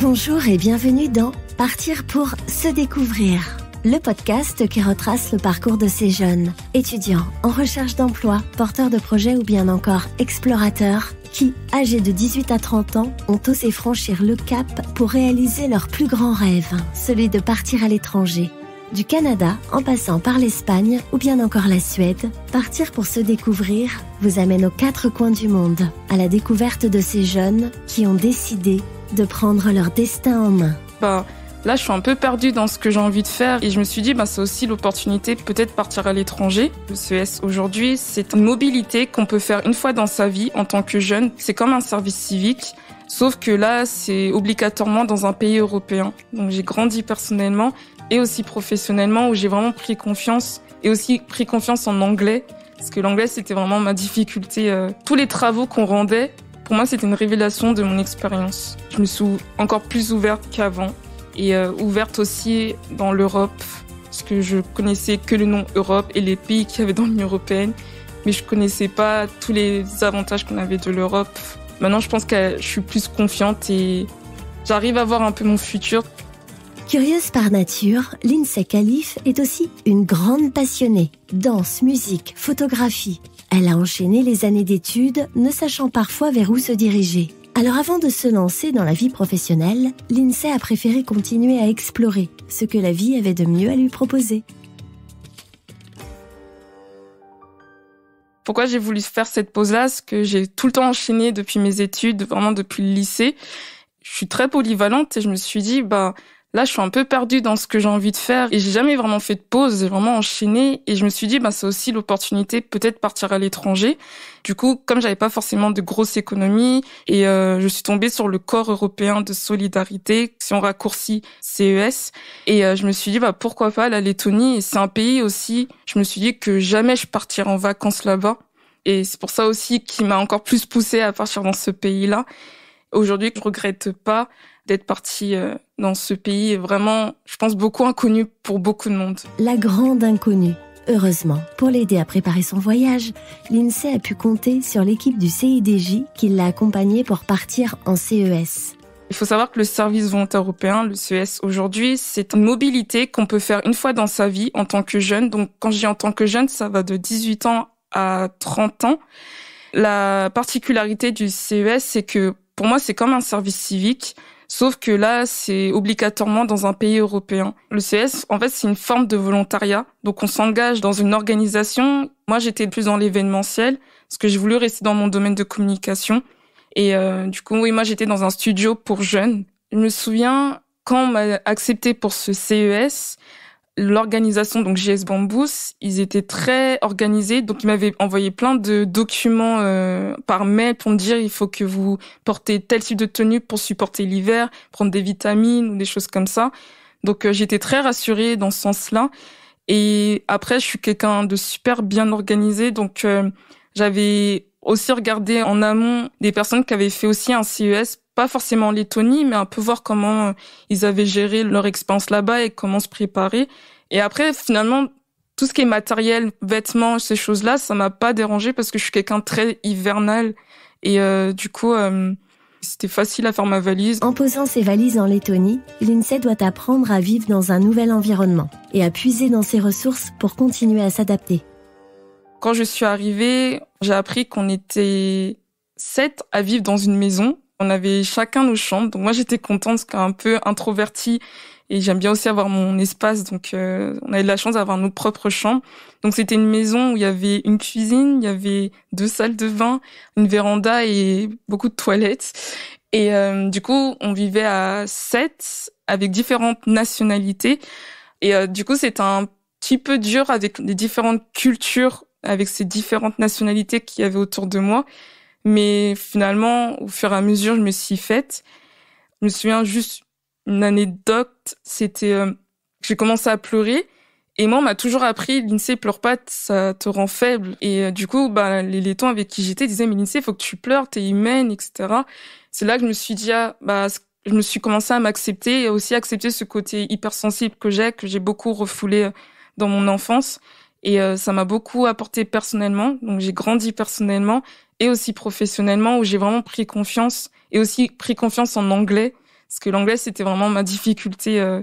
Bonjour et bienvenue dans Partir pour se découvrir, le podcast qui retrace le parcours de ces jeunes, étudiants en recherche d'emploi, porteurs de projets ou bien encore explorateurs, qui, âgés de 18 à 30 ans, ont osé franchir le cap pour réaliser leur plus grand rêve, celui de partir à l'étranger. Du Canada, en passant par l'Espagne ou bien encore la Suède, Partir pour se découvrir vous amène aux quatre coins du monde, à la découverte de ces jeunes qui ont décidé de prendre leur destin en main. Là, je suis un peu perdue dans ce que j'ai envie de faire et je me suis dit, c'est aussi l'opportunité de peut-être partir à l'étranger. Le CES aujourd'hui, c'est une mobilité qu'on peut faire une fois dans sa vie en tant que jeune. C'est comme un service civique, sauf que là, c'est obligatoirement dans un pays européen. Donc j'ai grandi personnellement et aussi professionnellement où j'ai vraiment pris confiance et aussi pris confiance en anglais. Parce que l'anglais, c'était vraiment ma difficulté. Tous les travaux qu'on rendait, pour moi, c'était une révélation de mon expérience. Je me suis encore plus ouverte qu'avant. Et ouverte aussi dans l'Europe, parce que je connaissais que le nom Europe et les pays qu'il y avait dans l'Union européenne, mais je connaissais pas tous les avantages qu'on avait de l'Europe. Maintenant, je pense que je suis plus confiante et j'arrive à voir un peu mon futur. Curieuse par nature, Lindsay Khalif est aussi une grande passionnée. Danse, musique, photographie. Elle a enchaîné les années d'études, ne sachant parfois vers où se diriger. Alors avant de se lancer dans la vie professionnelle, Lindsay a préféré continuer à explorer ce que la vie avait de mieux à lui proposer. Pourquoi j'ai voulu faire cette pause-là? C'est que j'ai tout le temps enchaîné depuis mes études, vraiment depuis le lycée. Je suis très polyvalente et je me suis dit, là, je suis un peu perdue dans ce que j'ai envie de faire et j'ai jamais vraiment fait de pause, j'ai vraiment enchaîné et je me suis dit, c'est aussi l'opportunité peut-être de partir à l'étranger. Du coup, comme j'avais pas forcément de grosses économies et je suis tombée sur le Corps européen de solidarité, si on raccourcit CES, et je me suis dit, pourquoi pas la Lettonie, et c'est un pays aussi, je me suis dit que jamais je partirais en vacances là-bas et c'est pour ça aussi qui m'a encore plus poussée à partir dans ce pays-là. Aujourd'hui, je regrette pas d'être partie dans ce pays vraiment, je pense, beaucoup inconnu pour beaucoup de monde. La grande inconnue. Heureusement, pour l'aider à préparer son voyage, Lindsay a pu compter sur l'équipe du CIDJ qui l'a accompagnée pour partir en CES. Il faut savoir que le service volontaire européen, le CES aujourd'hui, c'est une mobilité qu'on peut faire une fois dans sa vie en tant que jeune. Donc quand je dis en tant que jeune, ça va de 18 ans à 30 ans. La particularité du CES, c'est que pour moi, c'est comme un service civique. Sauf que là, c'est obligatoirement dans un pays européen. Le CES, en fait, c'est une forme de volontariat. Donc, on s'engage dans une organisation. Moi, j'étais plus dans l'événementiel, parce que j'ai voulu rester dans mon domaine de communication. Et du coup, oui, moi, j'étais dans un studio pour jeunes. Je me souviens, quand on m'a accepté pour ce CES, l'organisation, donc JS Bambous, ils étaient très organisés. Donc, ils m'avaient envoyé plein de documents par mail pour me dire il faut que vous portez tel type de tenue pour supporter l'hiver, prendre des vitamines ou des choses comme ça. Donc, j'étais très rassurée dans ce sens-là. Et après, je suis quelqu'un de super bien organisé. Donc, j'avais aussi regardé en amont des personnes qui avaient fait aussi un CES, pas forcément en Lettonie, mais un peu voir comment ils avaient géré leur expérience là-bas et comment se préparer. Et après, finalement, tout ce qui est matériel, vêtements, ces choses-là, ça m'a pas dérangé parce que je suis quelqu'un de très hivernal. Et du coup, c'était facile à faire ma valise. En posant ses valises en Lettonie, Lindsay doit apprendre à vivre dans un nouvel environnement et à puiser dans ses ressources pour continuer à s'adapter. Quand je suis arrivée, j'ai appris qu'on était 7 à vivre dans une maison. On avait chacun nos chambres. Donc moi, j'étais contente parce qu'un peu introvertie et j'aime bien aussi avoir mon espace. Donc on avait de la chance d'avoir notre propre chambre. Donc c'était une maison où il y avait une cuisine, il y avait 2 salles de bain, une véranda et beaucoup de toilettes. Et du coup, on vivait à 7 avec différentes nationalités. Et du coup, c'était un petit peu dur avec les différentes cultures, avec ces différentes nationalités qu'il y avait autour de moi. Mais finalement, au fur et à mesure, je me suis faite. Je me souviens juste une anecdote, c'était j'ai commencé à pleurer et moi on m'a toujours appris Lindsay, pleure pas, ça te rend faible. Et du coup, les Lettons avec qui j'étais disaient mais Lindsay, faut que tu pleures, t'es humaine, etc. C'est là que je me suis dit je me suis commencé à m'accepter et aussi accepter ce côté hypersensible que j'ai beaucoup refoulé dans mon enfance. Et ça m'a beaucoup apporté personnellement. Donc j'ai grandi personnellement et aussi professionnellement où j'ai vraiment pris confiance et aussi pris confiance en anglais. Parce que l'anglais, c'était vraiment ma difficulté.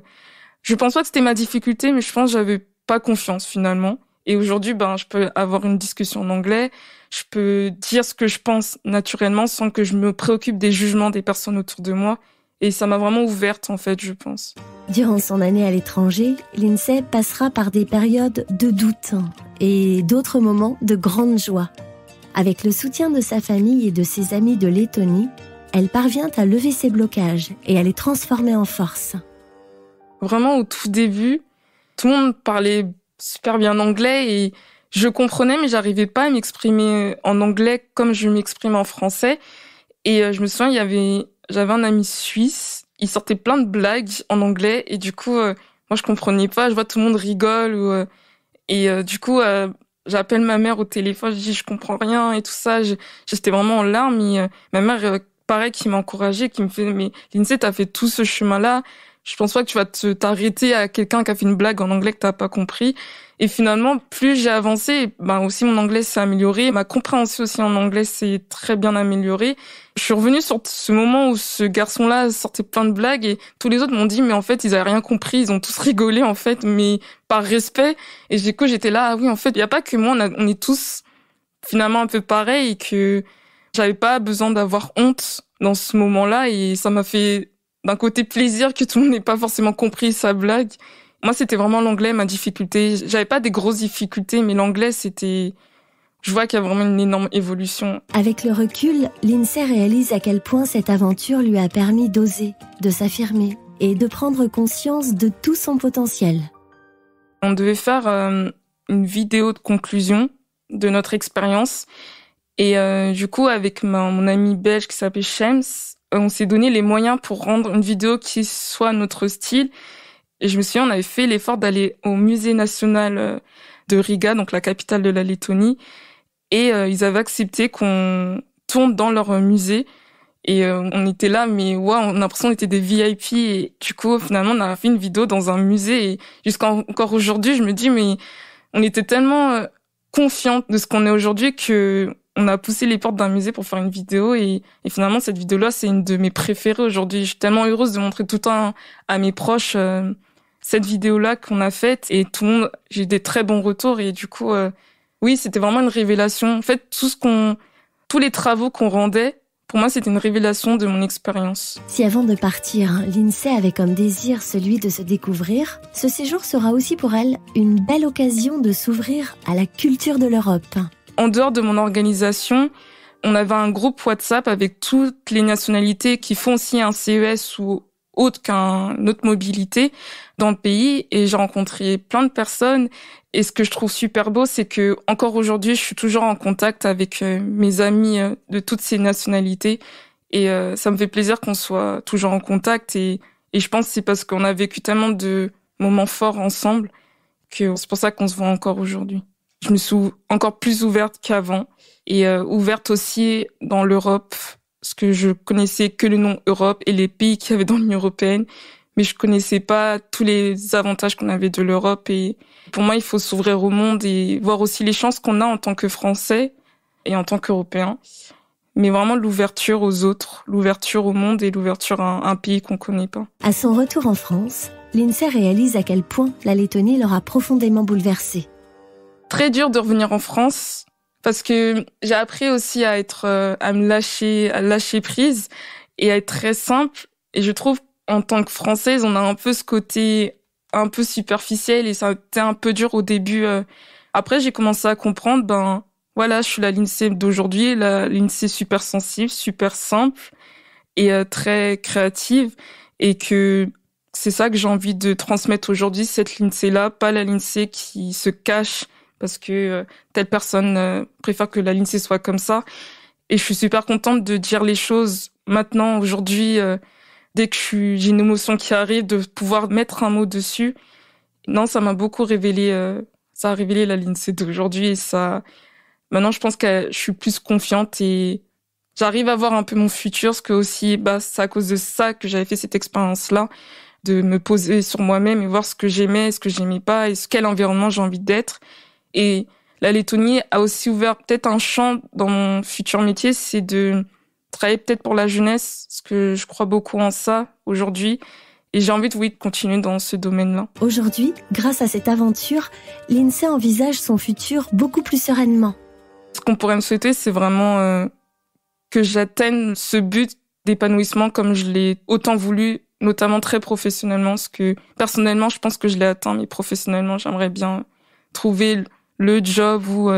Je pense pas que c'était ma difficulté, mais je pense que j'avais pas confiance finalement. Et aujourd'hui, je peux avoir une discussion en anglais. Je peux dire ce que je pense naturellement sans que je me préoccupe des jugements des personnes autour de moi. Et ça m'a vraiment ouverte, en fait, je pense. Durant son année à l'étranger, Lindsay passera par des périodes de doute et d'autres moments de grande joie. Avec le soutien de sa famille et de ses amis de Lettonie, elle parvient à lever ses blocages et à les transformer en force. Vraiment, au tout début, tout le monde parlait super bien anglais et je comprenais, mais j'arrivais pas à m'exprimer en anglais comme je m'exprime en français. Et je me souviens, j'avais un ami suisse, il sortait plein de blagues en anglais et du coup, moi je comprenais pas, je vois tout le monde rigole du coup, j'appelle ma mère au téléphone, je dis je comprends rien et tout ça, j'étais vraiment en larmes et ma mère, pareil, qui m'a encouragée, qui me fait mais Lindsay, t'as fait tout ce chemin-là, je pense pas que tu vas t'arrêter à quelqu'un qui a fait une blague en anglais que t'as pas compris. Et finalement, plus j'ai avancé, aussi mon anglais s'est amélioré, ma compréhension aussi en anglais s'est très bien améliorée. Je suis revenue sur ce moment où ce garçon-là sortait plein de blagues et tous les autres m'ont dit mais en fait ils avaient rien compris, ils ont tous rigolé en fait, mais par respect. Et du coup j'étais là, ah oui en fait il y a pas que moi, on est tous finalement un peu pareils et que j'avais pas besoin d'avoir honte dans ce moment-là et ça m'a fait d'un côté plaisir que tout le monde n'ait pas forcément compris sa blague. Moi, c'était vraiment l'anglais, ma difficulté. J'avais pas des grosses difficultés, mais l'anglais, je vois qu'il y a vraiment une énorme évolution. Avec le recul, Lindsay réalise à quel point cette aventure lui a permis d'oser, de s'affirmer et de prendre conscience de tout son potentiel. On devait faire une vidéo de conclusion de notre expérience. Et du coup, avec mon ami belge qui s'appelle Shems, on s'est donné les moyens pour rendre une vidéo qui soit notre style. Et je me souviens, on avait fait l'effort d'aller au musée national de Riga, donc la capitale de la Lettonie. Et ils avaient accepté qu'on tourne dans leur musée. Et on était là, mais ouais, on a l'impression qu'on était des VIP. Et du coup, finalement, on a fait une vidéo dans un musée. Et jusqu'à encore aujourd'hui, je me dis, mais on était tellement confiante de ce qu'on est aujourd'hui que on a poussé les portes d'un musée pour faire une vidéo. Et finalement, cette vidéo-là, c'est une de mes préférées aujourd'hui. Je suis tellement heureuse de montrer tout le temps à mes proches cette vidéo-là qu'on a faite. Et tout le monde, j'ai eu des très bons retours. Et du coup, oui, c'était vraiment une révélation. En fait, tous les travaux qu'on rendait, pour moi, c'était une révélation de mon expérience. Si avant de partir, Lindsay avait comme désir celui de se découvrir, ce séjour sera aussi pour elle une belle occasion de s'ouvrir à la culture de l'Europe. En dehors de mon organisation, on avait un groupe WhatsApp avec toutes les nationalités qui font aussi un CES ou autre qu'une autre mobilité dans le pays. Et j'ai rencontré plein de personnes. Et ce que je trouve super beau, c'est que encore aujourd'hui, je suis toujours en contact avec mes amis de toutes ces nationalités. Et ça me fait plaisir qu'on soit toujours en contact. Et je pense que c'est parce qu'on a vécu tellement de moments forts ensemble que c'est pour ça qu'on se voit encore aujourd'hui. Je me suis encore plus ouverte qu'avant et ouverte aussi dans l'Europe, parce que je connaissais que le nom Europe et les pays qu'il y avait dans l'Union européenne, mais je connaissais pas tous les avantages qu'on avait de l'Europe. Et pour moi, il faut s'ouvrir au monde et voir aussi les chances qu'on a en tant que Français et en tant qu'Européens. Mais vraiment l'ouverture aux autres, l'ouverture au monde et l'ouverture à un pays qu'on connaît pas. À son retour en France, Lindsay réalise à quel point la Lettonie l'aura profondément bouleversée. Très dur de revenir en France parce que j'ai appris aussi à me lâcher prise et à être très simple. Et je trouve en tant que Française, on a un peu ce côté un peu superficiel et ça a été un peu dur au début. Après, j'ai commencé à comprendre, voilà, je suis la Lindsay d'aujourd'hui, la Lindsay super sensible, super simple et très créative et que c'est ça que j'ai envie de transmettre aujourd'hui, cette Lindsay-là, pas la Lindsay qui se cache parce que telle personne préfère que la Lindsay soit comme ça. Et je suis super contente de dire les choses maintenant, aujourd'hui, dès que j'ai une émotion qui arrive, de pouvoir mettre un mot dessus. Non, ça m'a beaucoup révélé, ça a révélé la Lindsay d'aujourd'hui et ça, maintenant je pense que je suis plus confiante et j'arrive à voir un peu mon futur, parce que aussi, c'est à cause de ça que j'avais fait cette expérience-là, de me poser sur moi-même et voir ce que j'aimais, ce que j'aimais pas et quel environnement j'ai envie d'être. Et la Lettonie a aussi ouvert peut-être un champ dans mon futur métier, c'est de travailler peut-être pour la jeunesse, parce que je crois beaucoup en ça aujourd'hui. Et j'ai envie de continuer dans ce domaine-là. Aujourd'hui, grâce à cette aventure, l'INSEE envisage son futur beaucoup plus sereinement. Ce qu'on pourrait me souhaiter, c'est vraiment que j'atteigne ce but d'épanouissement comme je l'ai autant voulu, notamment très professionnellement, parce que personnellement, je pense que je l'ai atteint, mais professionnellement, j'aimerais bien trouver le job ou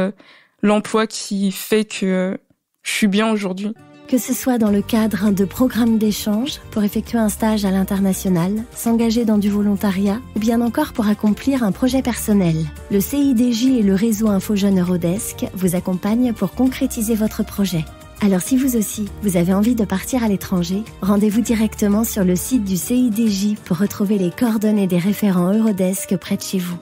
l'emploi qui fait que je suis bien aujourd'hui. Que ce soit dans le cadre de programmes d'échange, pour effectuer un stage à l'international, s'engager dans du volontariat, ou bien encore pour accomplir un projet personnel. Le CIDJ et le réseau InfoJeunes Eurodesk vous accompagnent pour concrétiser votre projet. Alors si vous aussi, vous avez envie de partir à l'étranger, rendez-vous directement sur le site du CIDJ pour retrouver les coordonnées des référents Eurodesk près de chez vous.